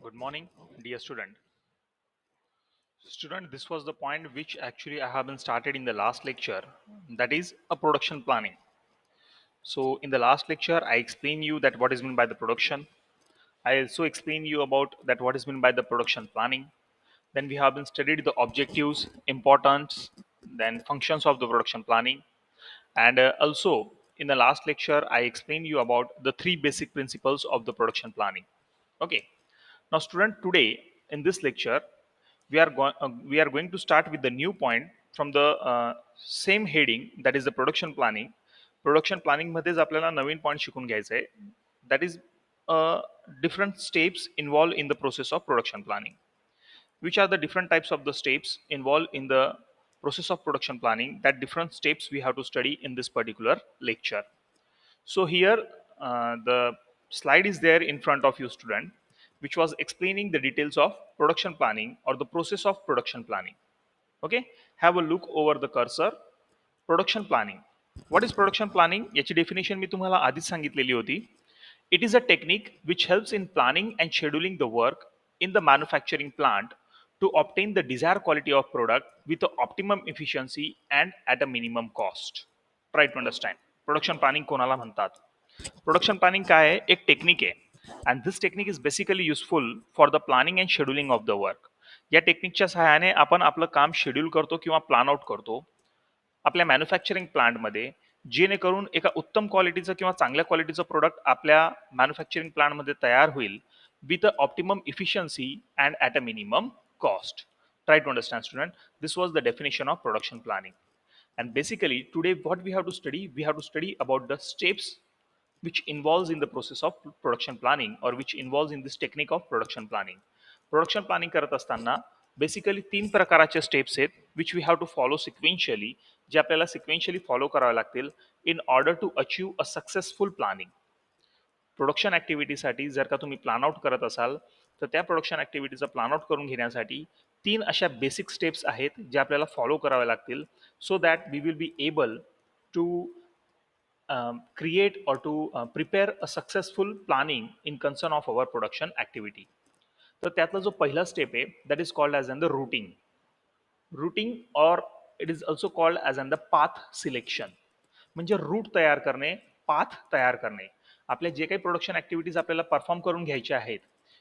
Good morning, dear student. Student, this was the point which actually I have been started in the last lecture, that is a production planning. So in the last lecture, I explained you that what is meant by the production. I also explained you about that what is meant by the production planning. Then we have been studied the objectives, importance, then functions of the production planning. And also in the last lecture, I explained you about the three basic principles of the production planning. Okay. Now, student, today in this lecture, we are going to start with the new point from the same heading, that is the production planning. Production planning मध्येच आपल्याला नवीन point शिकून घ्यायचं आहे, that is different steps involved in the process of production planning. Which are the different types of the steps involved in the process of production planning? That different steps we have to study in this particular lecture. So here the slide is there in front of you, student, which was explaining the details of production planning or the process of production planning. Okay, have a look over the cursor. Production planning. What is production planning याची definition मी तुम्हाला आधीच सांगितलेली होती. It is a technique which helps in planning and scheduling the work in the manufacturing plant to obtain the desired quality of product with the optimum efficiency and at a minimum cost. Try to understand. Production planning कोणाला म्हणतात? Production planning काय आहे? एक technique आहे, and this technique is basically useful for the planning and scheduling of the work. या टेक्निकच्या सहाय्याने आपण आपलं काम शेड्यूल करतो किंवा प्लॅन आउट करतो आपल्या मॅन्युफॅक्चरिंग प्लांटमध्ये, जेणेकरून एका उत्तम क्वालिटीचं किंवा चांगल्या क्वालिटीचं प्रोडक्ट आपल्या मॅन्युफॅक्चरिंग प्लांटमध्ये तयार होईल with a optimum efficiency and at a minimum cost. Try to understand, student. This was the definition of production planning. And basically, today what we have to study about the steps which involves in the process of production planning, or which involves in this technique of production planning. Production planning करत असताना basically तीन प्रकारचे steps आहेत which we have to follow sequentially, जे आपल्याला sequentially follow करावे लागतील in order to achieve a successful planning. Production ॲक्टिव्हिटीसाठी जर का तुम्ही प्लॅन आउट करत असाल तर त्या प्रोडक्शन ॲक्टिव्हिटीचं प्लॅन आउट करून घेण्यासाठी तीन अशा बेसिक स्टेप्स आहेत जे आपल्याला फॉलो कराव्या लागतील, so that we will be able to create or to prepare a successful planning in concern of our production activity. तर त्यातला जो पहिला स्टेप आहे that is called as an the routing और it is also called as an the path selection. म्हणजे route तयार करणे, path तयार करणे. आपल्या जे काही प्रोडक्शन ॲक्टिव्हिटीज आपल्याला परफॉर्म करून घ्यायच्या आहेत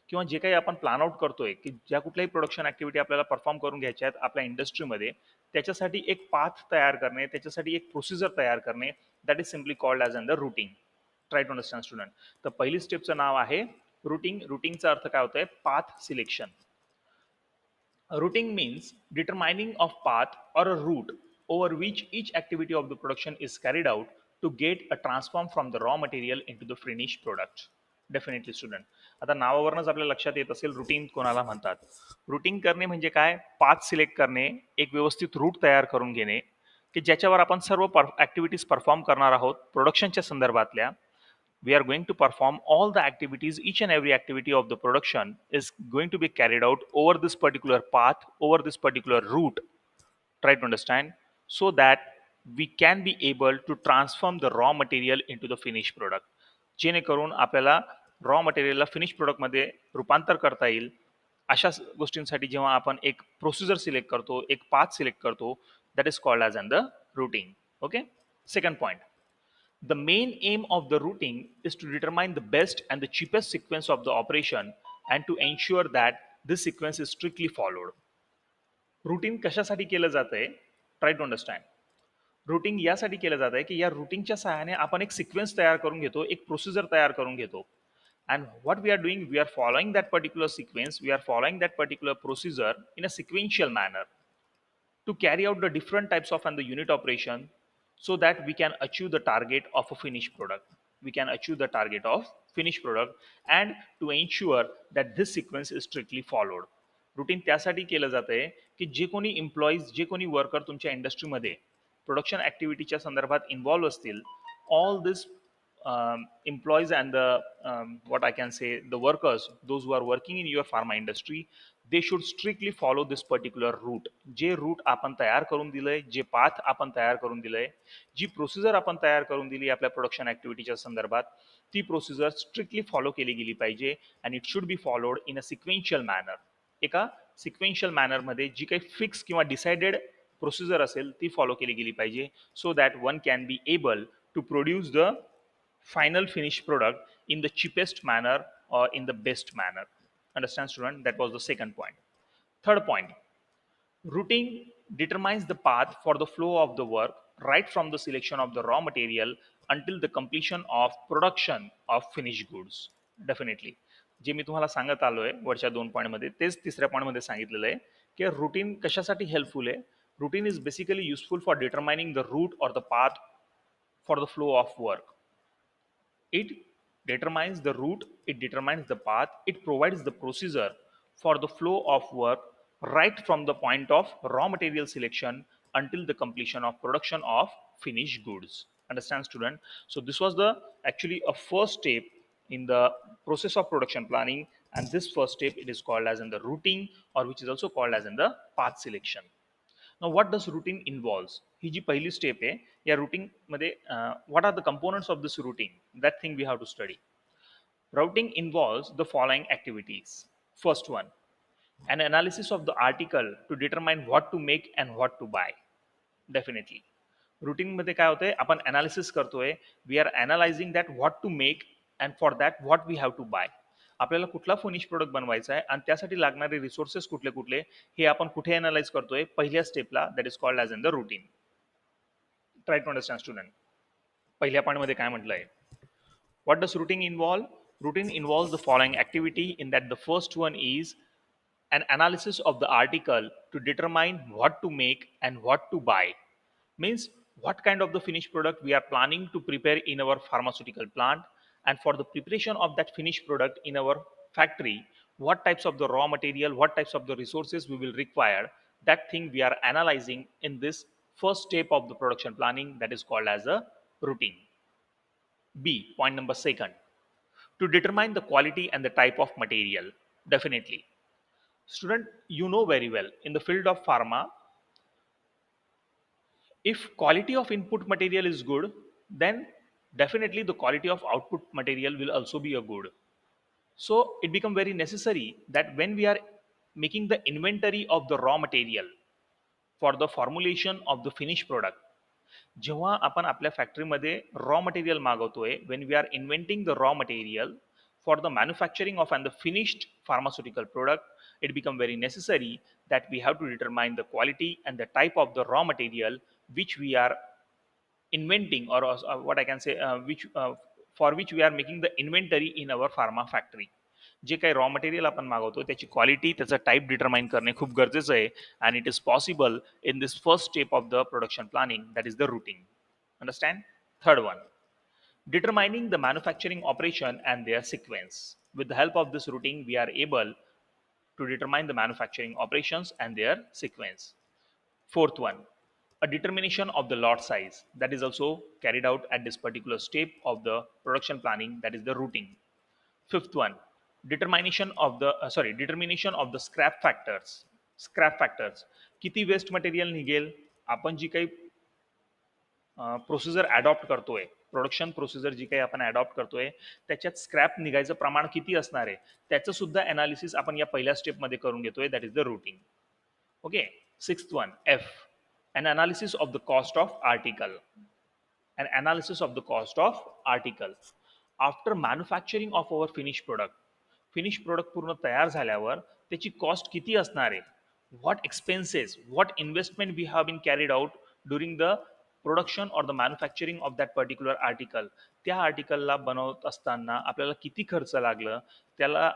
किंवा जे काही आपण प्लॅन आउट करतोय की ज्या कुठल्याही प्रोडक्शन ॲक्टिव्हिटी आपल्याला परफॉर्म करून घ्यायच्या आहेत आपल्या इंडस्ट्रीमध्ये, त्याच्यासाठी एक पाथ तयार करणे, त्याच्यासाठी एक प्रोसिजर तयार करणे, that is simply called as an the routing. Try to understand, student. तर पहिली स्टेपचं नाव आहे रूटिंग. रूटिंगचा अर्थ काय होतोय? Path selection. Routing means determining of path or a route over which each activity of the production is carried out to get a transform from the raw material into the finished product. Definitely student. आता नावावरूनच आपल्या लक्षात येत असेल routine कोणाला म्हणतात. Routine करणे म्हणजे काय? पाथ सिलेक्ट करणे, एक व्यवस्थित रूट तयार करून घेणे की ज्याच्यावर आपण सर्व ॲक्टिव्हिटीज परफॉर्म करणार आहोत प्रोडक्शनच्या संदर्भातल्या. We are going to perform all the activities, each and every activity of the production is going to be carried out over this particular path, over this particular route. Try to understand, so that we can be able to transform the raw material into the finished product. जेणेकरून आपल्याला raw मटेरियलला finish प्रोडक्टमध्ये रूपांतर करता येईल. अशा गोष्टींसाठी जेव्हा आपण एक प्रोसिजर सिलेक्ट करतो, एक पाथ सिलेक्ट करतो, that is called as an the routing. Okay. Second point. The main aim of the routing is to determine the best and the cheapest sequence of the operation and to ensure that this sequence is strictly followed. Routing कशासाठी केलं जातंय? Try to understand. Routing यासाठी केलं जात आहे की या रूटिंगच्या सहाय्याने आपण एक सिक्वेन्स तयार करून घेतो, एक प्रोसिजर तयार करून घेतो. And what we are doing, we are following that particular sequence, we are following that particular procedure in a sequential manner to carry out the different types of and the unit operation, so that we can achieve the target of a finished product. We can achieve the target of finished product and to ensure that this sequence is strictly followed. Routine त्यासाठी केलं जात आहे की जे कोणी employees, जे कोणी worker तुमच्या इंडस्ट्रीमध्ये production ॲक्टिव्हिटीच्या संदर्भात इन्व्हॉल्व्ह असतील, all this employees and the what I can say the workers, those who are working in your pharma industry, they should strictly follow this particular route. जे रूट आपण तयार करून दिलंय, जे पाथ आपण तयार करून दिलंय, जी प्रोसिजर आपण तयार करून दिली आपल्या प्रोडक्शन ऍक्टिव्हिटीच्या संदर्भात, ती प्रोसिजर स्ट्रिक्टली फॉलो केली गेली पाहिजे. And it should be followed in a sequential manner. एका सिक्वेन्शियल मॅनरमध्ये जी काही फिक्स किंवा डिसाइडेड प्रोसिजर असेल ती फॉलो केली गेली पाहिजे, so that one can be able to produce the final finished product in the cheapest manner or in the best manner. Understand, student? That was the second point. Third point, routing determines the path for the flow of the work right from the selection of the raw material until the completion of production of finished goods. Definitely. जे मी तुम्हाला सांगत आलोय वरच्या दोन पॉईंटमध्ये तेच तिसऱ्या पॉईंटमध्ये सांगितलेलं आहे की रुटीन कशासाठी हेल्पफुल आहे. Routine is basically useful for determining the route और the path for the flow of work. It determines the route, it determines the path, it provides the procedure for the flow of work right from the point of raw material selection until the completion of production of finished goods. Understand, student? So this was the actually a first step in the process of production planning, and this first step it is called as in the routing, or which is also called as in the path selection. Now what does routing involves? ही जी पहिली step आहे या routing मध्ये what are the components of this routing? That thing we have to study. Routing involves the following activities. First one, an analysis of the article to determine what to make and what to buy. Definitely. Routing मध्ये काय होतंय, आपण analysis करतोय, we are analyzing that what to make and for that what we have to buy. आपल्याला कुठला finish product बनवायचा आहे आणि त्यासाठी लागणारे रिसोर्सेस कुठले कुठले हे आपण कुठे अनालाइज करतोय, पहिल्या स्टेपला, that is called as in the routine. Try to understand student. पहिल्या पॉईंटमध्ये काय म्हटलंय, what does routing involve? Routing involves the following activity, in that the first one is an analysis of the article to determine what to make and what to buy. Means what kind of the finished product we are planning to prepare in our pharmaceutical plant, and for the preparation of that finished product in our factory, what types of the raw material, what types of the resources we will require. That thing we are analyzing in this first step of the production planning, that is called as a routine. B, point number second, to determine the quality and the type of material. Definitely, student, you know very well in the field of pharma, if quality of input material is good, then definitely the quality of output material will also be a good. So it become very necessary that when we are making the inventory of the raw material for the formulation of the finished product, जेव्हा आपण आपल्या फॅक्टरीमध्ये raw material मागवतोय, when we are inventing the raw material for the manufacturing of and the finished pharmaceutical product, it become very necessary that we have to determine the quality and the type of the raw material which we are inventing, or what I can say, which for which we are making the inventory in our pharma factory. जे काही raw material आपण मागवतो त्याची quality, त्याचा type determine करणे खूप गरजेचं आहे. And it is possible in this first step of the production planning, that is the routine. Understand. Third one, determining the manufacturing operation and their sequence. With the help of this routine, we are able to determine the manufacturing operations and their sequence. Fourth one, a determination of the lot size, that is also carried out at this particular step of the production planning, that is the routing. Fifth one, determination of the scrap factors. Scrap factors, किती waste material निघेल, आपण जी काही procedure adopt करतोय, production procedure जी काही आपण adopt करतोय त्याच्यात scrap निघायचं प्रमाण किती असणार आहे, त्याचं सुद्धा अनालिसिस आपण या पहिल्या स्टेपमध्ये करून घेतोय, that is the routine. Okay. Sixth one, F, an analysis of the cost of article. An analysis of the cost of article. After manufacturing of our finished product पूर्ण तयार झाल्यावर त्याची कॉस्ट किती असणार आहे, what expenses, what investment we have been carried out during the production or the manufacturing of that particular article. त्या आर्टिकलला बनवत असताना आपल्याला किती खर्च लागलं, त्याला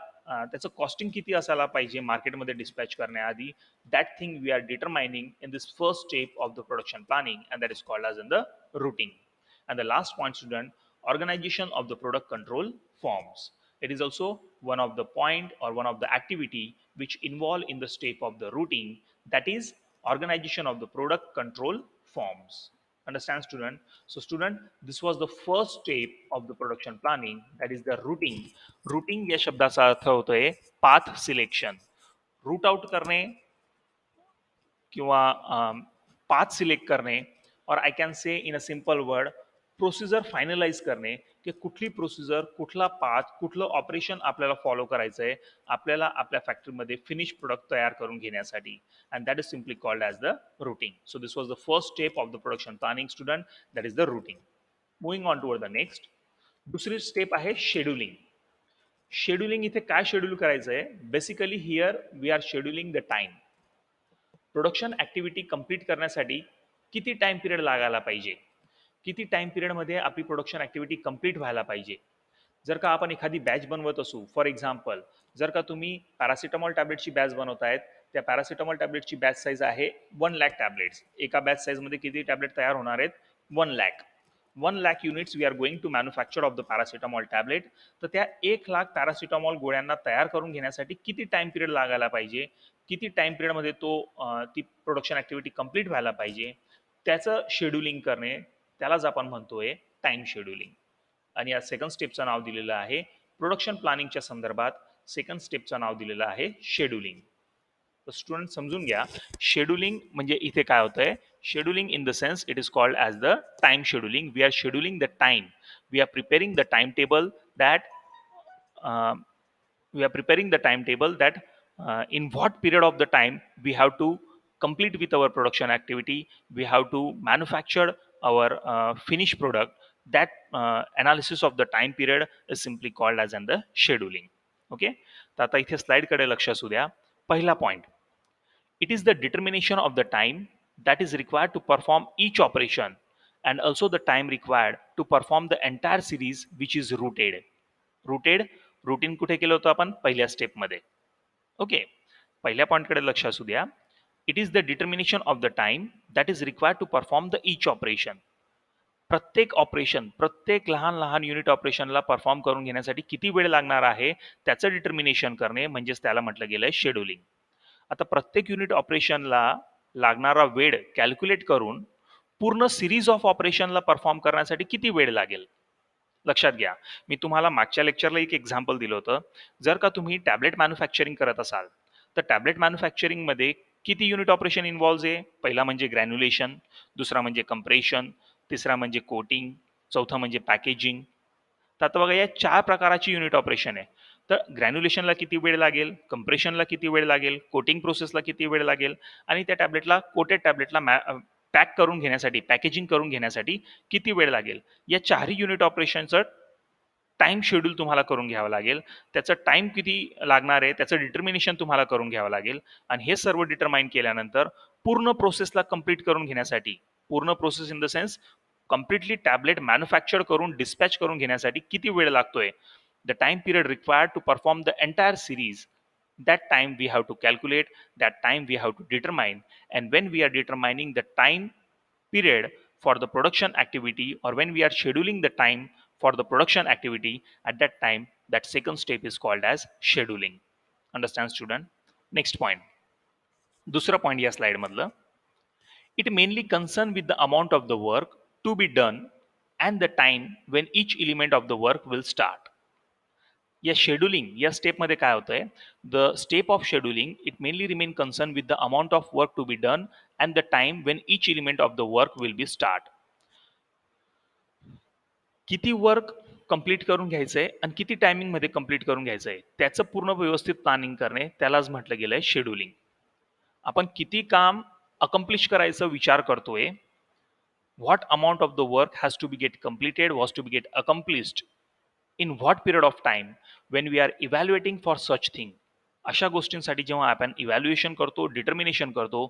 त्याचं कॉस्टिंग किती असायला पाहिजे मार्केटमध्ये डिस्पॅच करण्याआधी, that thing we are determining in this first step of the production planning, and that is called as in the routine. And the last point, student, organization of the product control forms. It is also one of the point or one of the activity which involve in the step of the routine, that is organization of the product control forms. Understand, student? So student, this was the first step of the production planning, that is the routing. Routing या शब्दाचा अर्थ होतोय path selection. Root out करणे किंवा path select करणे, और I can say in a simple word procedure finalise करणे, की कुठली प्रोसिजर, कुठला पाथ, कुठलं ऑपरेशन आपल्याला फॉलो करायचं आहे आपल्याला आपल्या फॅक्टरीमध्ये फिनिश प्रोडक्ट तयार करून घेण्यासाठी, and that is simply called as the routing. So this was the first step of the production planning student, that is the routing. Moving on toward the next, दुसरी step आहे scheduling. Scheduling इथे काय schedule करायचं आहे? Basically here we are scheduling the time. Production activity complete करण्यासाठी किती time period लागायला पाहिजे, किती टाइम पिरियडमध्ये आपली प्रोडक्शन ॲक्टिव्हिटी कंप्लीट व्हायला पाहिजे. जर का आपण एखादी बॅच बनवत असू, फॉर एक्झाम्पल जर का तुम्ही पॅरासिटामॉल टॅब्लेटची बॅच बनवतायत, त्या पॅरासिटामॉल टॅब्लेटची बॅच साईज आहे 1,00,000 टॅब्लेट्स. एका बॅच साईजमध्ये किती टॅब्लेट तयार होणार आहेत? 1,00,000. 1,00,000 units we are going to manufacture of the paracetamol tablet. तर त्या 1,00,000 पॅरासिटामॉल गोळ्यांना तयार करून घेण्यासाठी किती टाइम पिरियड लागायला पाहिजे, किती टाइम पिरियडमध्ये ती प्रोडक्शन ॲक्टिव्हिटी कंप्लीट व्हायला पाहिजे, त्याचं शेड्युलिंग करणे, त्यालाच आपण म्हणतोय टाइम शेड्युलिंग. आणि या सेकंड स्टेपचं नाव दिलेलं आहे प्रोडक्शन प्लॅनिंगच्या संदर्भात, सेकंड स्टेपचं नाव दिलेलं आहे शेड्युलिंग. तर स्टुडंट समजून घ्या, शेड्युलिंग म्हणजे इथे काय होतंय? Scheduling in the sense it is called as the time scheduling. We are scheduling the time, we are preparing the time table that we are preparing the timetable that in what period of the time we have to complete with our production activity, we have to manufacture our finished product. That analysis of the time period is simply called as the scheduling. Okay, तर आता इथे slide कडे लक्ष असू द्या. पहिला point, it is the determination of the time that is required to perform each operation and also the time required to perform the entire series which is routed. Routine कुठे केलं होतं आपण? पहिल्या स्टेपमध्ये. ओके, पहिल्या पॉईंटकडे लक्ष असू द्या. It is the determination of the time that is required to perform the each operation. प्रत्येक ऑपरेशन, प्रत्येक लहान लहान युनिट ऑपरेशनला परफॉर्म करून घेण्यासाठी किती वेळ लागणार आहे त्याचं डिटर्मिनेशन करणे म्हणजेच त्याला म्हटलं गेलंय शेड्युलिंग. आता प्रत्येक युनिट ऑपरेशनला लागणारा वेळ कॅल्क्युलेट करून पूर्ण सिरीज ऑफ ऑपरेशनला परफॉर्म करण्यासाठी किती वेळ लागेल लक्षात घ्या. मी तुम्हाला मागच्या लेक्चरला एक एक्झाम्पल दिलं होतं. जर का तुम्ही टॅबलेट मॅन्युफॅक्चरिंग करत असाल तर टॅबलेट मॅन्युफॅक्चरिंगमध्ये किती युनिट ऑपरेशन इन्व्हॉल्व्ह आहे? पहिला म्हणजे ग्रॅन्युलेशन, दुसरा म्हणजे कंप्रेशन, तिसरा म्हणजे कोटिंग, चौथा म्हणजे पॅकेजिंग. तर आता बघा, या 4 प्रकाराची युनिट ऑपरेशन आहे. तर ग्रॅन्युलेशनला किती वेळ लागेल, कंप्रेशनला किती वेळ लागेल, कोटिंग प्रोसेसला किती वेळ लागेल, आणि त्या टॅबलेटला, कोटेड टॅबलेटला पॅक करून घेण्यासाठी, पॅकेजिंग करून घेण्यासाठी किती वेळ लागेल. या 4ही युनिट ऑपरेशनचं टाइम शेड्यूल तुम्हाला करून घ्यावं लागेल. त्याचं टाइम किती लागणार आहे त्याचं डिटर्मिनेशन तुम्हाला करून घ्यावं लागेल. आणि हे सर्व डिटरमाइन केल्यानंतर पूर्ण प्रोसेसला कंप्लीट करून घेण्यासाठी, पूर्ण process in the sense completely tablet manufacture करून डिस्पॅच करून घेण्यासाठी किती वेळ लागतोय, the time period required to perform the entire series, that time we have to calculate, that time we have to determine. And when we are determining the time period for the production activity, or when we are scheduling the time for the production activity, at that time that second step is called as scheduling. Understand, student? Next point, दुसरा point या slide मधलं, it mainly concern with the amount of the work to be done and the time when each element of the work will start. या scheduling या स्टेपमध्ये काय होतंय? The step of scheduling it mainly remain concern with the amount of work to be done and the time when each element of the work will be start. किती work complete करून घ्यायचंय आणि किती टायमिंगमध्ये complete करून घ्यायचंय त्याचं पूर्ण व्यवस्थित प्लॅनिंग करणे, त्यालाच म्हटलं गेलंय शेड्युलिंग. आपण किती काम अकम्प्लिश करायचं विचार करतोय, what amount of the work has to be get completed, was to be get accomplished in what period of time, when we are evaluating for such thing. अशा गोष्टींसाठी जेव्हा आपण इव्हॅल्युएशन करतो, डिटर्मिनेशन करतो,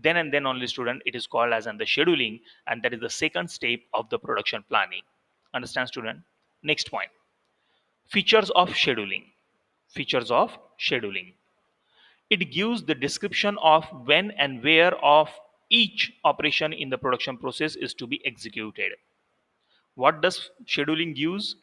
then and then only student it is called as the scheduling, and that is the second step of the production planning. Understand, student? Next point, features of scheduling. Features of scheduling, it gives the description of when and where of each operation in the production process is to be executed. What does scheduling gives?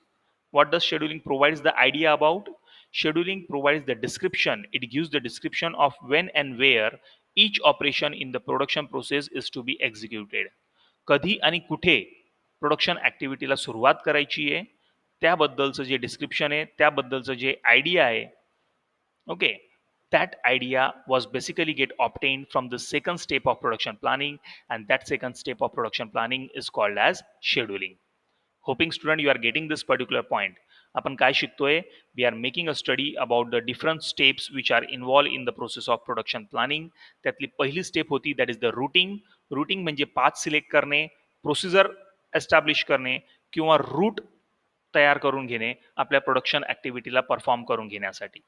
What does scheduling provides the idea about? Scheduling provides the description. It gives the description of when and where each operation in the production process is to be executed. कधी आणि कुठे production ॲक्टिव्हिटीला सुरुवात करायची आहे, त्याबद्दलचं जे description आहे, त्याबद्दलचं जे idea आहे, okay, that idea was basically get obtained from the second step of production planning, and that second step of production planning is called as scheduling. Hoping student you are getting this particular point. आपण काय शिकतोय? We are making a study about the different steps which are involved in the process of production planning. त्यातली पहिली step होती that is the routing. Routing म्हणजे path select करणे, procedure establish करणे किंवा रूट तयार करून घेणे आपल्या प्रोडक्शन ॲक्टिव्हिटीला परफॉर्म करून घेण्यासाठी.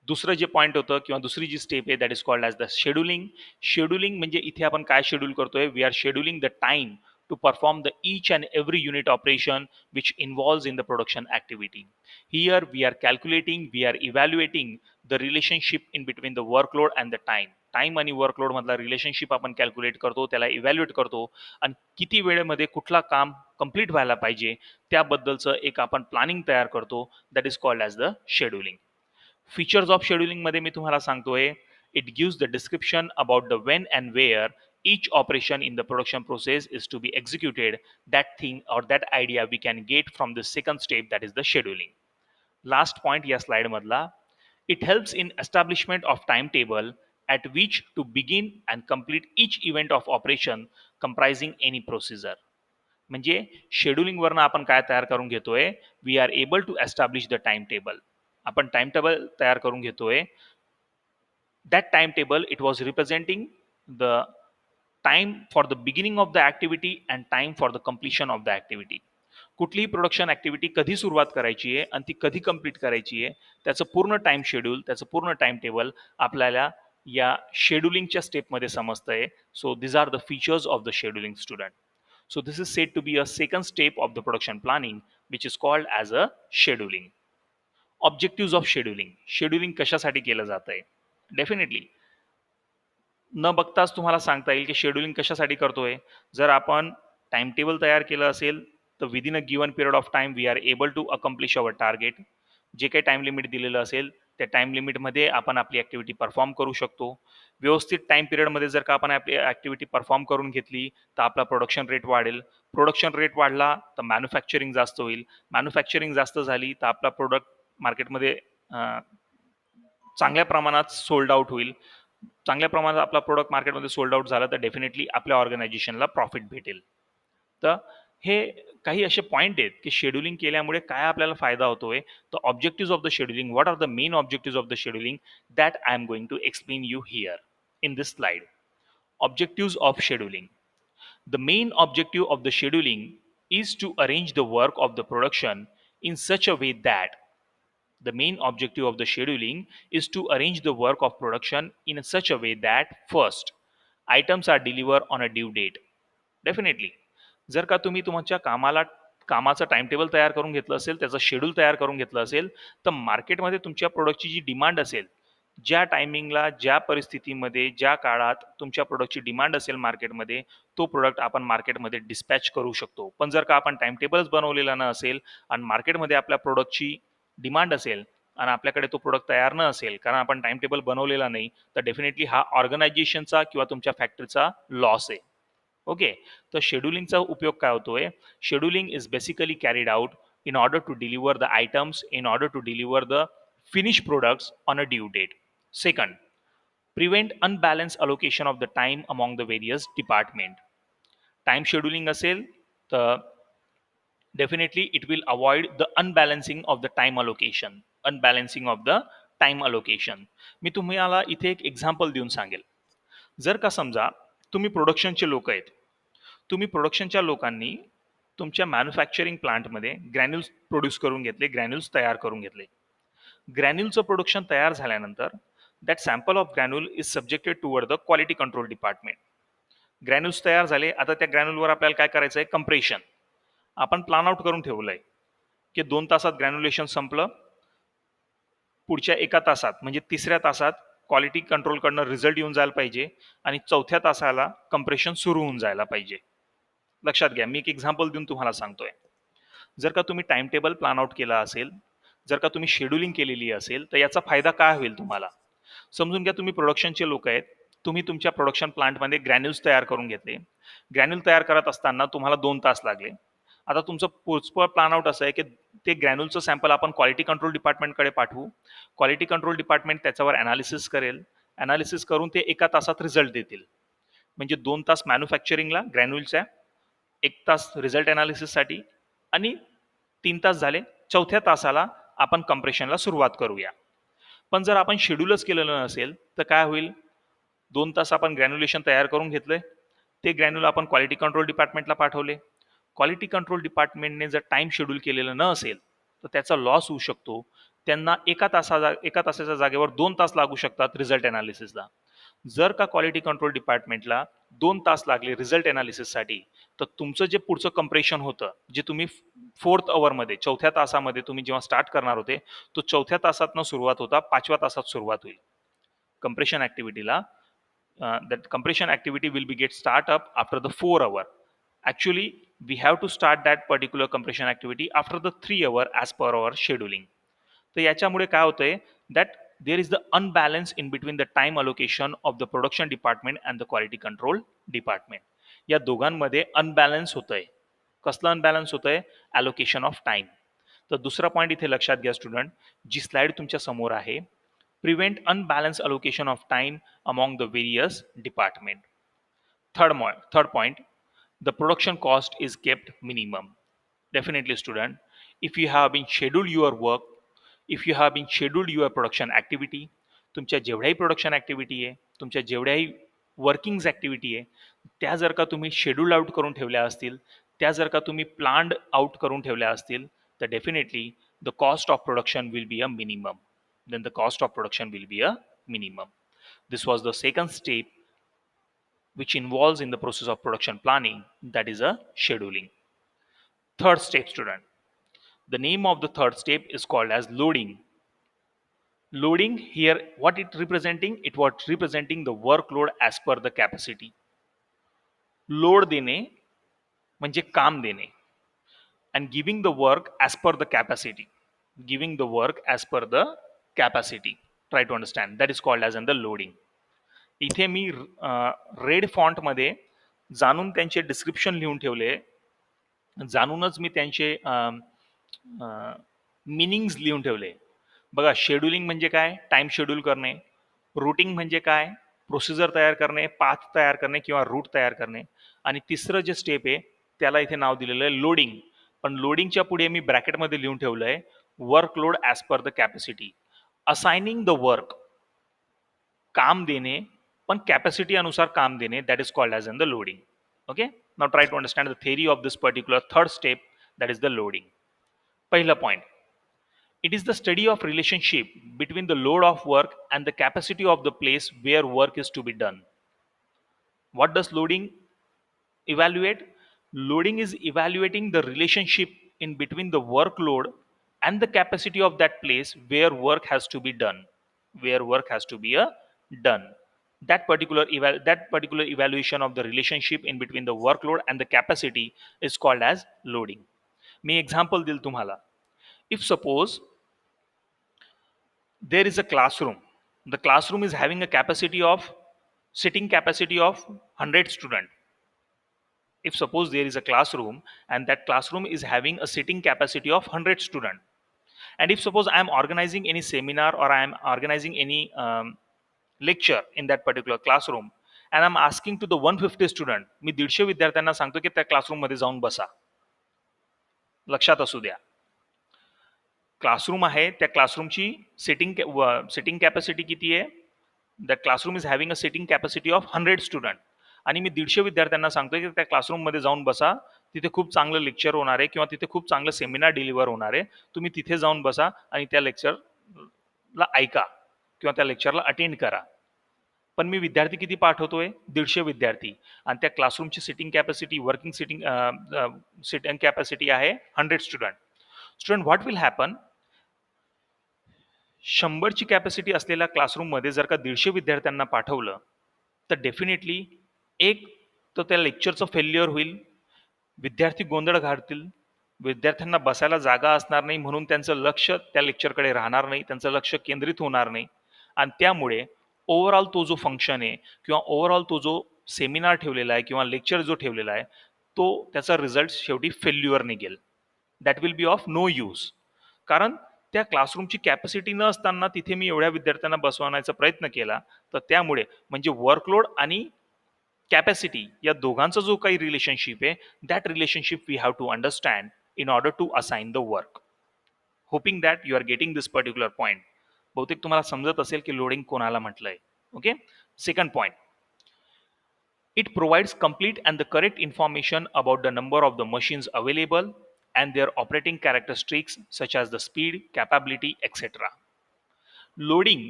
दुसरं जे पॉईंट होतं किंवा दुसरी जी स्टेप आहे that is called as the scheduling. Scheduling म्हणजे इथे आपण काय शेड्यूल करतोय? We are scheduling the time to perform the each and every unit operation which involves in the production activity. Here we are calculating, we are evaluating the relationship in between the workload and the time. Time आणि workload मधला relationship आपण calculate करतो, त्याला evaluate करतो आणि किती वेळेमध्ये कुठला काम कंप्लीट व्हायला पाहिजे त्याबद्दलचं एक आपण प्लॅनिंग तयार करतो. That is called as the scheduling. Features of scheduling मध्ये मी तुम्हाला सांगतोय, it gives the description about the when and where each operation in the production process is to be executed. That thing or that idea we can get from the second step, that is the scheduling. Last point या slide मधला, it helps in establishment of timetable at which to begin and complete each event of operation comprising any procedure. म्हणजे scheduling वरनं आपण काय तयार करून घेतोय? We are able to establish the time table. आपण टाइम टेबल तयार करून घेतोय. That timetable, it was representing the time for the beginning of the activity and time for the completion of the activity. कुठलीही production activity कधी सुरुवात करायची आहे आणि ती कधी कंप्लीट करायची आहे त्याचं पूर्ण टाइम शेड्यूल, त्याचं पूर्ण टाइम टेबल आपल्याला या शेड्युलिंगच्या स्टेपमध्ये समजतंय. So this are the features of the scheduling student. So this is said to be a second step of the production planning which is called as a scheduling. Objective of scheduling. Scheduling कशासाठी केलं जात आहे? Definitely न बघताच तुम्हाला सांगता येईल की शेड्युलिंग कशासाठी करतोय. जर आपण टाइम टेबल तयार केलं असेल तर within a given period of time we are able to accomplish our target. जे काही टाइम लिमिट दिलेलं असेल त्या टाइम लिमिटमध्ये आपण आपली ॲक्टिव्हिटी परफॉर्म करू शकतो. व्यवस्थित टाइम पिरियडमध्ये जर का आपण आपली ॲक्टिव्हिटी परफॉर्म करून घेतली तर आपला प्रोडक्शन रेट वाढेल. प्रोडक्शन रेट वाढला तर मॅन्युफॅक्चरिंग जास्त होईल. मॅन्युफॅक्चरिंग जास्त झाली तर आपला प्रोडक्ट मार्केटमध्ये चांगल्या प्रमाणात सोल्ड आउट होईल. चांगल्या प्रमाणात आपला प्रोडक्ट मार्केटमध्ये सोल्ड आउट झाला तर डेफिनेटली आपल्या ऑर्गनायझेशनला प्रॉफिट भेटेल. तर हे काही असे पॉईंट आहेत की शेड्युलिंग केल्यामुळे काय आपल्याला फायदा होतोय. तर objective of the scheduling, what are the main objective of the scheduling, that I am going to explain you here in this slide. Objectives of scheduling. The main objective of the scheduling is to arrange the work of the production in such a way that the main objective of the scheduling is to arrange the work of production in such a way that first, items are delivered on a due date. Definitely. जर का तुम्ही तुमच्या कामाचं time table तयार करून घेतलं असेल, त्याचं शेड्यूल तयार करून घेतलं असेल तर मार्केटमध्ये तुमच्या प्रोडक्टची जी डिमांड असेल, ज्या टायमिंगला, ज्या परिस्थितीमध्ये, ज्या काळात तुमच्या प्रोडक्टची डिमांड असेल मार्केटमध्ये, तो प्रोडक्ट आपण मार्केटमध्ये डिस्पॅच करू शकतो. पण जर का आपण टाइम टेबलच बनवलेला न असेल आणि मार्केटमध्ये आपल्या प्रोडक्टची डिमांड असेल आणि आपल्याकडे तो प्रोडक्ट तयार न असेल कारण आपण टाइम टेबल बनवलेला नाही, तर डेफिनेटली हा ऑर्गनायझेशनचा किंवा तुमच्या फॅक्टरीचा लॉस आहे. ओके. तर शेड्युलिंगचा उपयोग काय होतोय? Scheduling is basically carried out in order to deliver the items, in order to deliver the finished products on a due date. Second, prevent unbalanced allocation of the time among the various department. Time scheduling असेल तर definitely it will avoid the unbalancing of the time allocation. Unbalancing of the time allocation. मी तुम्हाला इथे एक example देऊन सांगेल. जर का समजा तुम्ही प्रोडक्शनचे लोक आहेत, तुम्ही प्रोडक्शनच्या लोकांनी तुमच्या मॅन्युफॅक्चरिंग प्लांटमध्ये ग्रॅन्युल्स प्रोड्यूस करून घेतले, ग्रॅन्युल्स तयार करून घेतले. ग्रॅन्युलचं प्रोडक्शन तयार झाल्यानंतर that sample of granule is subjected toward the quality control department. Granules तयार झाले, आता त्या ग्रॅन्युलवर आपल्याला काय करायचं आहे? कंप्रेशन. आपण प्लॅन आउट करून ठेवलं आहे की 2 तासात ग्रॅन्युलेशन संपलं, पुढच्या 1 तासात म्हणजे 3ऱ्या तासात क्वालिटी कंट्रोलकडनं रिझल्ट येऊन जायला पाहिजे आणि 4थ्या तासाला कंप्रेशन सुरू होऊन जायला पाहिजे. लक्षात घ्या, मी एक एक्झाम्पल देऊन तुम्हाला सांगतोय. जर का तुम्ही टाइम टेबल प्लॅन आउट केला असेल, जर का तुम्ही शेड्युलिंग केलेली असेल तर याचा फायदा काय होईल तुम्हाला? समजून घ्या, तुम्ही प्रोडक्शनचे लोक आहेत, तुम्ही तुमच्या प्रोडक्शन प्लांटमध्ये ग्रॅन्युल्स तयार करून घेतले. ग्रॅन्युल तयार करत असताना तुम्हाला 2 तास लागले. आता तुमचं पुढचं प्लॅन आउट असं आहे की ते ग्रॅन्युलचं सॅम्पल आपण क्वालिटी कंट्रोल डिपार्टमेंटकडे पाठवू. क्वालिटी कंट्रोल डिपार्टमेंट त्याच्यावर ॲनालिसिस करेल. ॲनालिसिस करून ते 1 तासात रिझल्ट देतील. म्हणजे 2 तास मॅन्युफॅक्चरिंगला ग्रॅन्युलच्या, 1 तास रिझल्ट ॲनालिसिससाठी आणि 3 तास झाले. 4थ्या तासाला आपण कंप्रेशनला सुरुवात करूया. पण जर आपण शेड्यूलच केलेलं नसेल तर काय होईल? 2 तास आपण ग्रॅन्युलेशन तयार करून घेतले. ते ग्रॅन्युल आपण क्वालिटी कंट्रोल डिपार्टमेंटला पाठवले. क्वालिटी कंट्रोल डिपार्टमेंटने जर टाइम शेड्यूल केलेलं न असेल तर त्याचा लॉस होऊ शकतो. त्यांना 1 तासाच्या जागेवर 2 तास लागू शकतात रिझल्ट ॲनालिसिसला. जर का क्वालिटी कंट्रोल डिपार्टमेंटला 2 तास लागले रिझल्ट ॲनालिसिससाठी, तर तुमचं जे पुढचं कंप्रेशन होतं, जे तुम्ही 4th अवरमध्ये 4थ्या तासामध्ये तुम्ही जेव्हा स्टार्ट करणार होते, तो 4थ्या तासातनं सुरुवात होता 5व्या तासात सुरुवात होईल. compression activity la that compression activity will be get start up after the 4 hour. Actually we have to start that particular compression activity after the 3 hour as per our scheduling. तर याच्यामुळे काय होतंय that there is the unbalance in between the time allocation of the production department and the quality control department. या दोघांमध्ये unbalance होतंय. कसलं unbalance होतंय? allocation of time. तर दुसरा पॉइंट इथे लक्षात घ्या स्टुडंट, जी स्लाइड तुमच्या समोर आहे, prevent unbalanced allocation of time among the various department. Third point, the production cost is kept minimum. Definitely student, if you have been scheduled your work, if you have been scheduled your production activity, तुमच्या जेवढ्याही production activity आहे, तुमच्या जेवढ्याही workings activity आहे, त्या जर का तुम्ही schedule out करून ठेवल्या असतील, त्या जर का तुम्ही प्लान्ड आउट करून ठेवल्या असतील, तर definitely the cost of production will be a minimum. Then the cost of production will be a minimum. This was the second step which involves in the process of production planning, that is a scheduling. Third step student, the name of the third step is called as loading. Loading here, what it representing? It was representing the workload as per the capacity. Load देणे म्हणजे काम देणे, and giving the work as per the capacity. Giving the work as per the capacity. Try to understand. That is called as in the loading. इथे मी red font मध्ये जाणून त्यांचे description लिहून ठेवले, जाणूनच मी त्यांचे मिनिंग्स लिहून ठेवले. बघा, शेड्युलिंग म्हणजे काय? टाइम शेड्यूल करणे. रूटिंग म्हणजे काय? प्रोसिजर तयार करणे, पाथ तयार करणे किंवा रूट तयार करणे. आणि तिसरं जे स्टेप आहे त्याला इथे नाव दिलेलं आहे लोडिंग. पण लोडिंगच्या पुढे मी ब्रॅकेटमध्ये लिहून ठेवलं आहे workload as per the capacity. Assigning the work, काम देणे पण कॅपॅसिटी अनुसार काम देणे, that is called as in the loading. Okay, now try to understand the theory of this particular third step, that is the loading. पहिलं point, it is the study of relationship between the load of work and the capacity of the place where work is to be done. What does loading evaluate? Loading is evaluating the relationship in between the workload and the capacity of that place where work has to be done. Where work has to be done. That particular evaluation of the relationship in between the workload and the capacity is called as loading. Me example देईल तुम्हाला. If suppose there is a classroom, the classroom is having a capacity of sitting capacity of 100 student. If suppose there is a classroom and that classroom is having a sitting capacity of 100 student, and if suppose I am organizing any seminar or I am organizing any lecture in that particular classroom and I'm asking to the 150 student, मी 150 विद्यार्थ्यांना सांगतो की त्या classroom मध्ये जाऊन बसा. लक्षात असू द्या, क्लासरूम आहे, त्या क्लासरूमची सिटिंग कॅपॅसिटी किती आहे? The classroom is having a sitting capacity of 100 student, आणि मी 150 विद्यार्थ्यांना सांगतोय की त्या क्लासरूममध्ये जाऊन बसा, तिथे खूप चांगलं लेक्चर होणार आहे किंवा तिथे खूप चांगलं सेमिनार डिलिव्हर होणार आहे, तुम्ही तिथे जाऊन बसा आणि त्या लेक्चरला ऐका किंवा त्या लेक्चरला अटेंड करा. पण मी विद्यार्थी किती पाठवतोय? 150 विद्यार्थी, आणि त्या क्लासरूमची सिटिंग कॅपॅसिटी सिटिंग कॅपॅसिटी आहे 100 स्टुडंट. What will happen? 100ची कॅपॅसिटी असलेल्या क्लासरूममध्ये जर का 150 विद्यार्थ्यांना पाठवलं तर डेफिनेटली एक तर त्या लेक्चरचं फेल्युअर होईल, विद्यार्थी गोंधळ घालतील, विद्यार्थ्यांना बसायला जागा असणार नाही म्हणून त्यांचं लक्ष त्या लेक्चरकडे राहणार नाही, त्यांचं लक्ष केंद्रित होणार नाही, आणि त्यामुळे ओव्हरऑल तो जो फंक्शन आहे किंवा ओव्हरऑल तो जो सेमिनार ठेवलेला आहे किंवा लेक्चर जो ठेवलेला आहे तो त्याचा रिझल्ट शेवटी फेल्युअर निघेल. That will be of no use. कारण त्या क्लासरूमची कॅपॅसिटी न असताना तिथे मी एवढ्या विद्यार्थ्यांना बसवण्याचा प्रयत्न केला, तर त्यामुळे म्हणजे वर्कलोड आणि कॅपॅसिटी या दोघांचा जो काही रिलेशनशिप आहे, that relationship we have to understand in order to assign the work. Hoping that you are getting this particular point. बहुतेक तुम्हाला समजत असेल की लोडिंग कोणाला म्हटलंय. Okay. Second point, it provides complete and the correct information about the number of the machines available and their operating characteristics such as the speed, capability, etc. Loading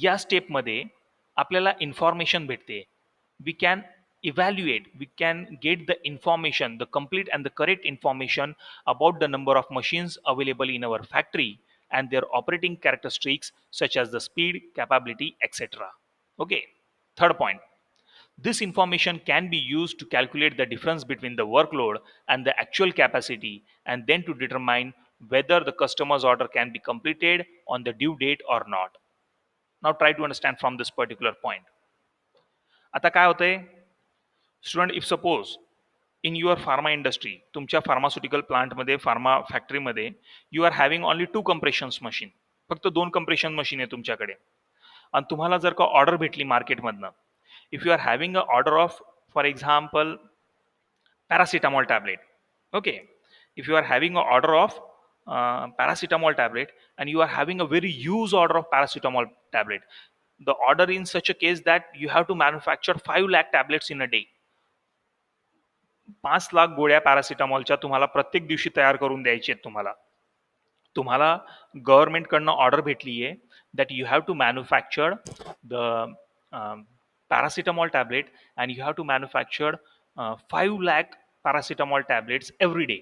या स्टेपमध्ये आपल्याला इन्फॉर्मेशन भेटते. We can evaluate, we can get the information, the complete and the correct information about the number of machines available in our factory and their operating characteristics such as the speed, capability, etc. Okay. Third point, this information can be used to calculate the difference between the workload and the actual capacity and then to determine whether the customer's order can be completed on the due date or not. Now try to understand from this particular point. आता काय होतंय student, if suppose in your pharma industry, तुमच्या pharmaceutical प्लांटमध्ये, pharma फॅक्टरीमध्ये you are having only 2 compressions machine, फक्त 2 compression machine आहे तुमच्याकडे. आणि तुम्हाला जर का ऑर्डर भेटली मार्केटमधनं, if you are having a order of for example paracetamol tablet, okay, if you are having an order of paracetamol tablet and you are having a very huge order of paracetamol tablet, the order in such a case that you have to manufacture 5 lakh tablets in a day. 5 lakh गोळ्या पॅरासिटामॉलच्या तुम्हाला प्रत्येक दिवशी तयार करून द्यायचे आहेत. तुम्हाला तुम्हाला गव्हर्नमेंटकडनं ऑर्डर भेटली आहे that you have to manufacture the paracetamol tablet and you have to manufacture 5 lakh paracetamol tablets every day.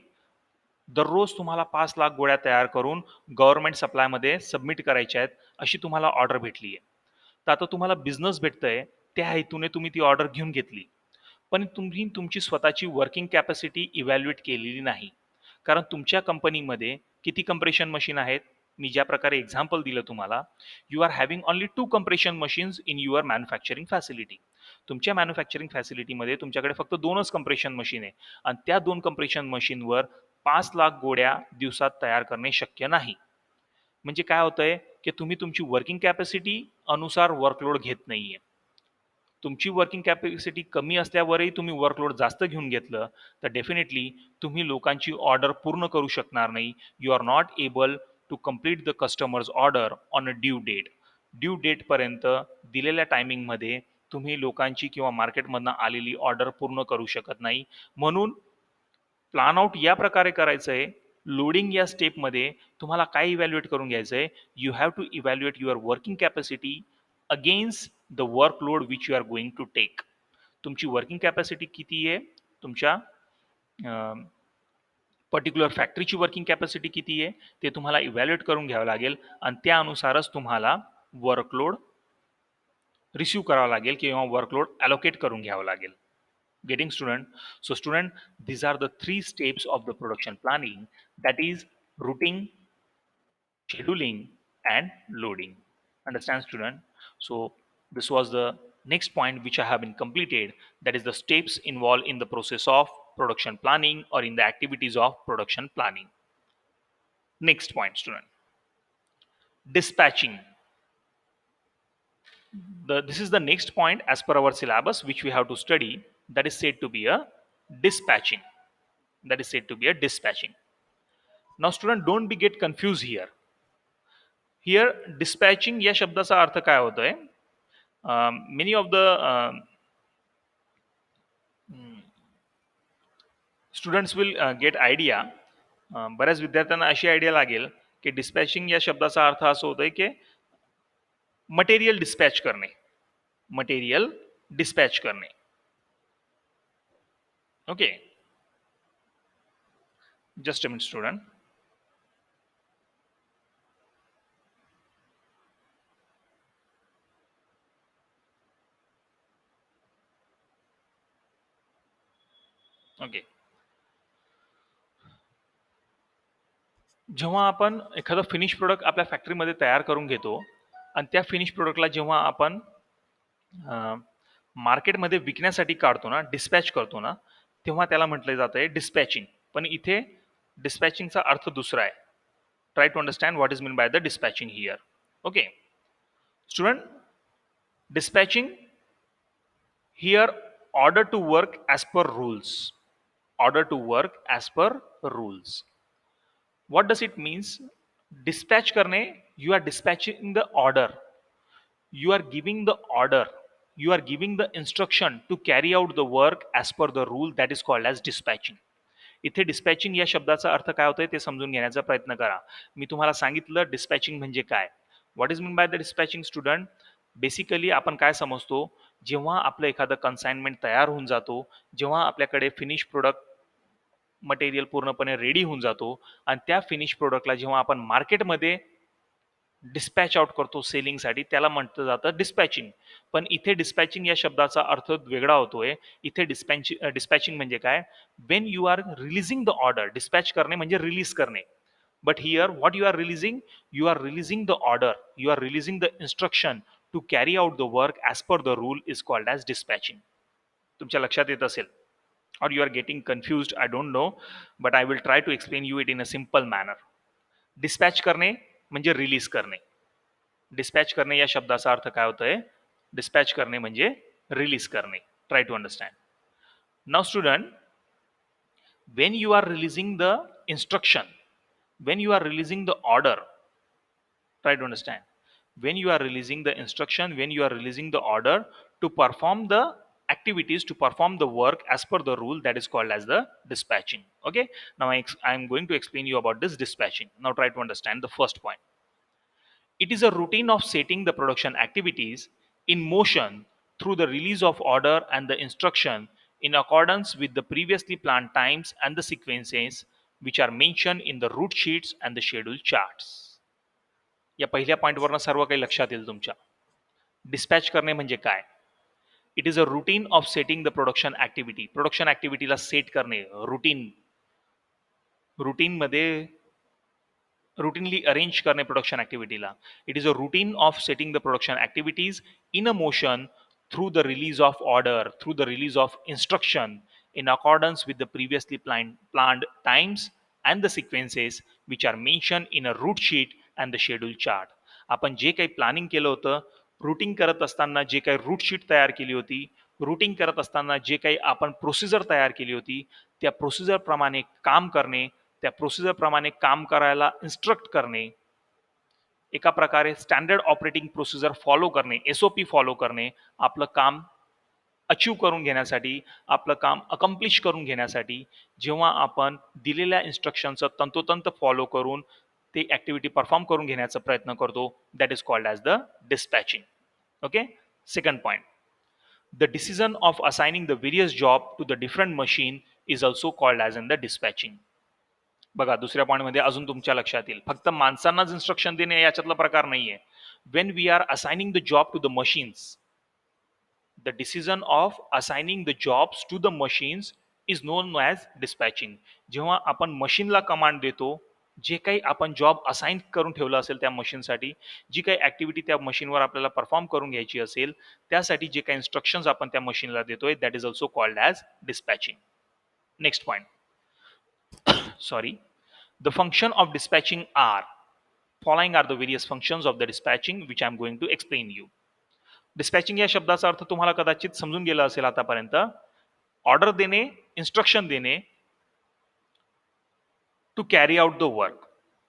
दररोज तुम्हाला 5 लाख गोळ्या तयार करून गव्हर्नमेंट सप्लायमध्ये सबमिट करायच्या आहेत, अशी तुम्हाला ऑर्डर भेटली आहे. तर आता तुम्हाला बिझनेस भेटतंय, त्या हेतूने तुम्ही ती ऑर्डर घेऊन घेतली, पण तुम्ही तुमची स्वतःची वर्किंग कॅपॅसिटी इव्हॅल्युएट केलेली नाही. कारण तुमच्या कंपनीमध्ये किती कंप्रेशन मशीन आहेत? मी ज्या प्रकारे एक्झाम्पल दिलं तुम्हाला, you are having only 2 compression machines in your manufacturing facility. तुमच्या मॅन्युफॅक्चरिंग फॅसिलिटीमध्ये तुमच्याकडे फक्त 2च कंप्रेशन मशीन आहे आणि त्या 2 कंप्रेशन मशीनवर 5 लाख गोळ्या दिवसात तयार करणे शक्य नाही. म्हणजे काय होतंय की तुम्ही तुमची वर्किंग कॅपॅसिटी अनुसार वर्कलोड घेत नाहीये. तुमची वर्किंग कॅपॅसिटी कमी असल्यावरही तुम्ही वर्कलोड जास्त घेऊन घेतलं तर डेफिनेटली तुम्ही लोकांची ऑर्डर पूर्ण करू शकणार नाही. You are not able to complete the customers order on a due date. Due डेटपर्यंत दिलेल्या टायमिंगमध्ये तुम्ही लोकांची किंवा मार्केटमधनं आलेली ऑर्डर पूर्ण करू शकत नाही. म्हणून प्लॅन आउट या प्रकारे करायचं आहे. लोडिंग या स्टेपमध्ये तुम्हाला काय इव्हॅल्युएट करून घ्यायचं आहे? You have to evaluate your working capacity against the workload which you are going to take. तुमची वर्किंग कॅपॅसिटी किती आहे, तुमच्या पर्टिक्युलर फॅक्टरीची वर्किंग कॅपॅसिटी किती आहे ते तुम्हाला इव्हॅल्युएट करून घ्यावं लागेल आणि त्यानुसारच तुम्हाला वर्कलोड रिसीव करावा लागेल किंवा वर्कलोड ॲलोकेट करून घ्यावं लागेल. Getting student? So student, these are the 3 steps of the production planning, that is routing, scheduling and loading. Understand student? So this was the next point which I have been completed, that is the steps involved in the process of production planning or in the activities of production planning. Next point student, dispatching. This is the next point as per our syllabus which we have to study, that is said to be a dispatching. That is said to be a dispatching. Now student, don't be get confused here. Here dispatching या शब्दाचा अर्थ काय होतोय? Many of the students will get idea. बऱ्याच विद्यार्थ्यांना अशी idea लागेल की dispatching या शब्दाचा अर्थ असा होतोय की मटेरियल डिस्पॅच करणे. मटेरियल डिस्पॅच करणे. Okay, just a minute student. Okay, जेव्हा आपण एखादं फिनिश प्रोडक्ट आपल्या फॅक्टरीमध्ये तयार करून घेतो आणि त्या फिनिश प्रोडक्टला जेव्हा आपण मार्केटमध्ये विकण्यासाठी काढतो ना, डिस्पॅच करतो ना, तेव्हा त्याला म्हटलं जातं आहे डिस्पॅचिंग. पण इथे डिस्पॅचिंगचा अर्थ दुसरा आहे. Try to understand what is mean by the dispatching here. Okay student, dispatching here, order to work as per rules. Order to work as per rules. What does it means? Dispatch करने, you are dispatching the order. You are giving the order. You are giving the instruction to carry out the work as per the rule, that is called as dispatching. इथे dispatching या शब्दाचा अर्थ काय होतोय ते समजून घेण्याचा प्रयत्न करा. मी तुम्हाला सांगितलं डिस्पॅचिंग म्हणजे काय. What is mean by the dispatching student? Basically आपण काय समजतो, जेव्हा आपलं एखादं कन्साइनमेंट तयार होऊन जातो, जेव्हा आपल्याकडे फिनिश प्रोडक्ट मटेरियल पूर्णपणे रेडी होऊन जातो आणि त्या फिनिश प्रोडक्टला जेव्हा आपण मार्केटमध्ये डिस्पॅच आउट करतो सेलिंगसाठी, त्याला म्हटलं जातं डिस्पॅचिंग. पण इथे डिस्पॅचिंग या शब्दाचा अर्थ वेगळा होतोय. इथे डिस्पॅचिंग म्हणजे काय? When you are releasing the order. Dispatch करणे म्हणजे रिलीज करणे. But here what you are releasing? You are releasing the order, you are releasing the instruction to carry out the work as per the rule is called as dispatching. तुमच्या लक्षात येत असेल, or you are getting confused, I don't know, but I will try to explain you it in a simple manner. Dispatch करणे म्हणजे release करणे. Dispatch करणे या शब्दाचा अर्थ काय होतोय? डिस्पॅच करणे म्हणजे रिलीज करणे. Try to understand. Now student, when you are releasing the instruction, when you are releasing the order, try to understand, when you are releasing the instruction, when you are releasing the order to perform the activities, to perform the work as per the rule, that is called as the dispatching. Okay, now I am going to explain you about this dispatching. Now try to understand the first point. It is a routine of setting the production activities in motion through the release of order and the instruction in accordance with the previously planned times and the sequences which are mentioned in the route sheets and the schedule charts. या पहिल्या पॉईंटवरनं सर्व काही लक्षात येईल तुमच्या. Dispatch करणे म्हणजे काय? It is a routine of setting the production activity. Production ऍक्टिव्हिटीला सेट करणे, रुटीन मध्ये routinely arrange करणे प्रोडक्शन ऍक्टिव्हिटीला. It is a routine of setting the production activities in a motion through the release of order, through the release of instruction in accordance with the previously planned times and the sequences which are mentioned in a route sheet and the schedule chart. आपण जे काही planning केलं होतं, routing करत असताना जे काही root sheet तयार केली होती, रूटिंग करत असताना जे काही आपण प्रोसिजर तयार केली होती, त्या प्रोसिजर प्रमाणे काम करणे, त्या प्रोसिजर प्रमाणे काम करायला इन्स्ट्रक्ट करणे, एका प्रकारे स्टँडर्ड ऑपरेटिंग प्रोसिजर फॉलो करणे, SOP फॉलो करणे, आपलं काम अचीव करून घेण्यासाठी, आपलं काम अकम्प्लिश करून घेण्यासाठी जेव्हा आपण दिलेल्या इन्स्ट्रक्शनचं तंतोतंत फॉलो करून ते ऍक्टिव्हिटी परफॉर्म करून घेण्याचा प्रयत्न करतो, that is called as the dispatching. Okay, second point, the decision of assigning the various job to the different machine is also called as in the dispatching. बघा, दुसऱ्या पॉईंटमध्ये अजून तुमच्या लक्षात येईल, फक्त माणसांनाच इन्स्ट्रक्शन देणे याच्यातला प्रकार नाहीये. When we are assigning the job to the machines, the decision of assigning the jobs to the machines is known as dispatching. जेव्हा आपण मशीनला कमांड देतो, जे काही आपण जॉब असाइन करून ठेवलं असेल त्या मशीनसाठी, जी काही ऍक्टिव्हिटी त्या मशीनवर आपल्याला परफॉर्म करून घ्यायची असेल, त्यासाठी जे काही इन्स्ट्रक्शन्स आपण त्या मशीनला देतोय, that is also called as dispatching. Next point, sorry, the function of dispatching are following are the various functions of the dispatching which I am going to explain you. Dispatching या शब्दाचा अर्थ तुम्हाला कदाचित समजून गेला असेल आतापर्यंत. ऑर्डर देणे, instruction देणे to carry out the work.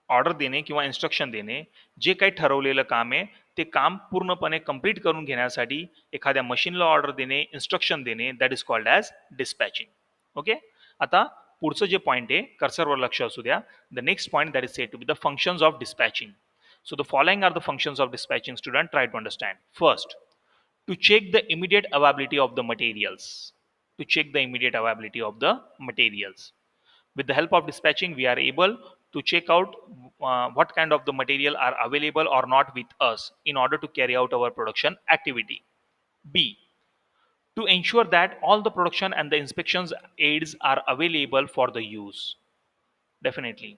Order देणे किंवा इन्स्ट्रक्शन देणे, जे काही ठरवलेलं काम आहे ते काम पूर्णपणे कंप्लीट करून घेण्यासाठी एखाद्या मशीनला ऑर्डर देणे, इन्स्ट्रक्शन देणे, that is called as dispatching. Okay, आता पुढचं जे पॉईंट आहे, कर्सरवर लक्ष असू द्या. The next point that is said to be the functions of dispatching. So the following are the functions of dispatching student. Try to understand. First, to check the immediate availability of the materials. To check the immediate availability of the materials. With the help of dispatching, we are able to check out what kind of the material are available or not with us in order to carry out our production activity. B, to ensure that all the production and the inspections aids are available for the use. Definitely.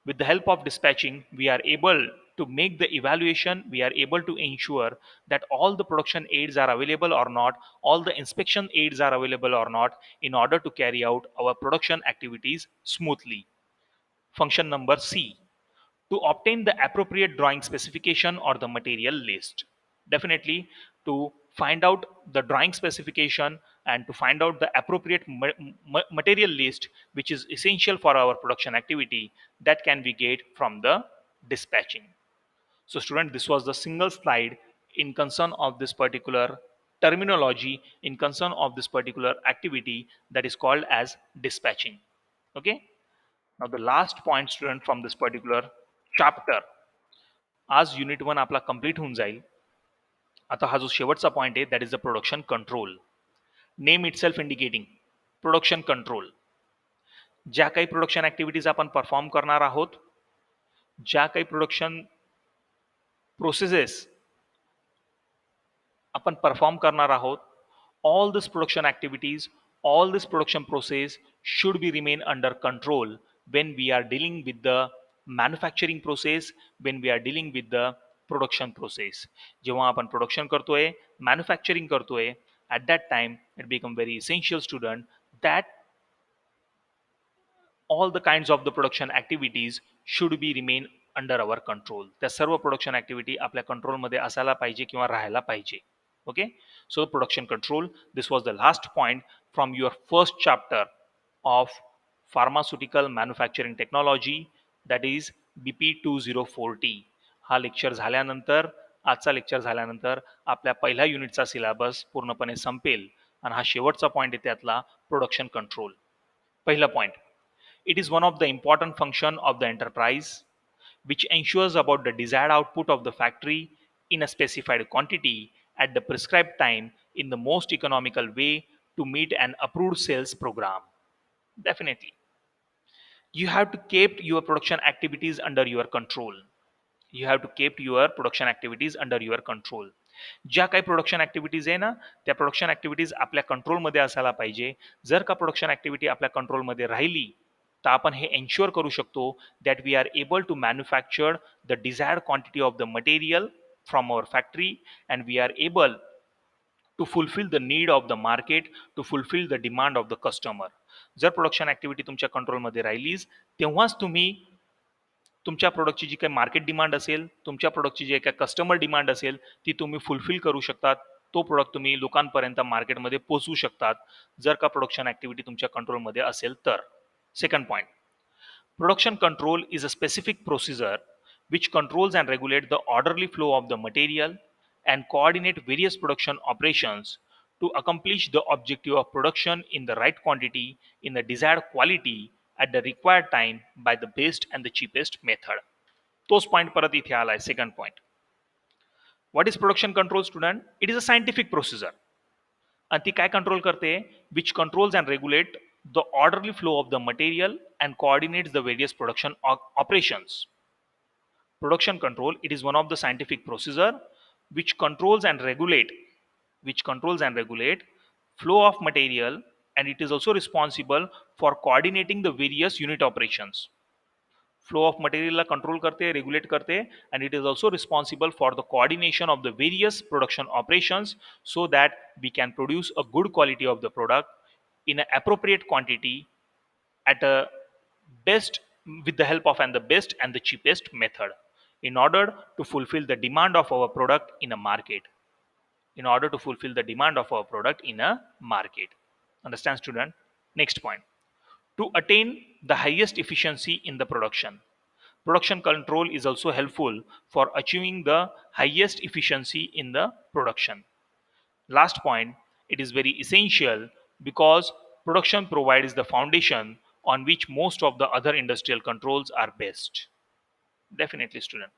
With the help of dispatching, we are able to make the evaluation, we are able to ensure that all the production aids are available or not, all the inspection aids are available or not, in order to carry out our production activities smoothly. Function number C, to obtain the appropriate drawing specification or the material list. Definitely, to find out the drawing specification and to find out the appropriate material list, which is essential for our production activity, that can be get from the dispatching. So student, this was the single slide in concern of this particular terminology, in concern of this particular activity that is called as dispatching. Okay. Now the last point student from this particular chapter, आज unit one आपला complete होऊन जाईल. आता हा जो शेवटचा point आहे that is the production control. Name it self indicating production control. ज्या काही प्रोडक्शन ऍक्टिव्हिटीज आपण परफॉर्म करणार आहोत, ज्या काही प्रोडक्शन प्रोसेसेस आपण परफॉर्म करणार आहोत, all this production activities, all this production process should be remain under control when we are dealing with the manufacturing process, when we are dealing with the production process. जेव्हा आपण production करतोय, manufacturing करतोय, at that time it become very essential student that all the kinds of the production activities should be remain under our control. त्या सर्व production activity आपल्या कंट्रोलमध्ये असायला पाहिजे किंवा राहायला पाहिजे. Okay, so production control, this was the last point from your first chapter of pharmaceutical manufacturing technology, that is BP 204T. हा lecture झाल्यानंतर, आजचा लेक्चर झाल्यानंतर आपल्या पहिल्या युनिटचा सिलेबस पूर्णपणे संपेल आणि हा शेवटचा पॉइंट आहे त्यातला प्रोडक्शन कंट्रोल. पहिला point, it is one of the important function of the enterprise which ensures about the desired output of the factory in a specified quantity at the prescribed time in the most economical way to meet an approved sales program. Definitely, you have to keep your production activities under your control. You have to keep your production activities under your control. ज्या काही production activities आहे ना, त्या production activities आपल्या कंट्रोलमध्ये असायला पाहिजे. जर का प्रोडक्शन ऍक्टिव्हिटी आपल्या कंट्रोलमध्ये राहिली तर आपण हे एन्श्योर करू शकतो that we are able to manufacture the desired quantity of the material from our factory and we are able to fulfil the need of the market, to fulfil the demand of the customer. जर production activity तुमच्या कंट्रोलमध्ये राहिलीच तेव्हाच तुम्ही तुमच्या प्रोडक्टची जी काही market demand असेल, तुमच्या प्रोडक्टची जी काही कस्टमर डिमांड असेल ती तुम्ही फुलफिल करू शकतात. तो प्रोडक्ट तुम्ही लोकांपर्यंत मार्केटमध्ये पोहोचवू शकतात जर का प्रोडक्शन ऍक्टिव्हिटी तुमच्या कंट्रोलमध्ये असेल तर. Second point, production control is a specific procedure which controls and regulates the orderly flow of the material and coordinate various production operations to accomplish the objective of production in the right quantity in the desired quality at the required time by the best and the cheapest method. तोच point परत इथे आलाय. Second point, what is production control student? It is a scientific procedure. आणि ती काय control करते? विच controls and regulate the orderly flow of the material and coordinates the various production operations. Production control, it is one of the scientific procedure which controls and regulate flow of material, and it is also responsible for coordinating the various unit operations. Flow of material ला control करते, regulate करते, and it is also responsible for the coordination of the various production operations so that we can produce a good quality of the product in an appropriate quantity at a best, with the help of and the best and the cheapest method in order to fulfill the demand of our product in a market. In order to fulfill the demand of our product in a market. Understand student? Next point, to attain the highest efficiency in the production. Production control is also helpful for achieving the highest efficiency in the production. Last point, it is very essential because production provides the foundation on which most of the other industrial controls are based. Definitely student,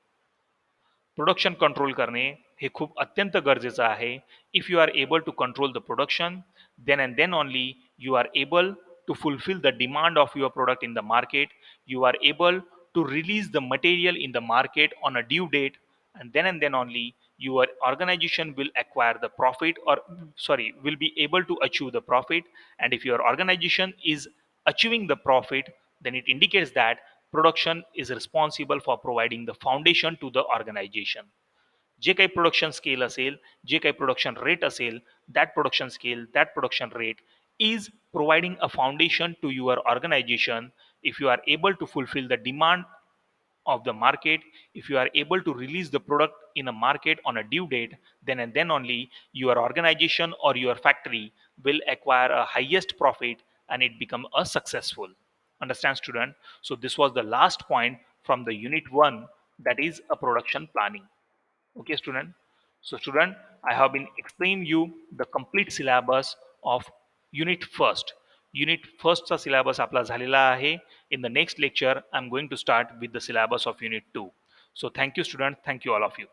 production control करणे हे खूप अत्यंत गरजेचं आहे. If you are able to control the production, then and then only you are able to fulfill the demand of your product in the market. You are able to release the material in the market on a due date, and then only your organization will acquire the profit, or sorry, will be able to achieve the profit. And if your organization is achieving the profit, then it indicates that production is responsible for providing the foundation to the organisation. जे काही production scale असेल, जे काही production rate असेल, that production scale, that production rate is providing a foundation to your organization. If you are able to fulfill the demand of the market, if you are able to release the product in a market on a due date, then and then only your organization or your factory will acquire a highest profit and it become a successful. Understand, student? So this was the last point from the unit 1, that is a production planning. Okay, student? So student, I have been explaining you the complete syllabus of unit first. Unit first चा syllabus आपला झालेला आहे. In the next lecture, I'm going to start with the syllabus of unit 2. So thank you, student. Thank you, all of you.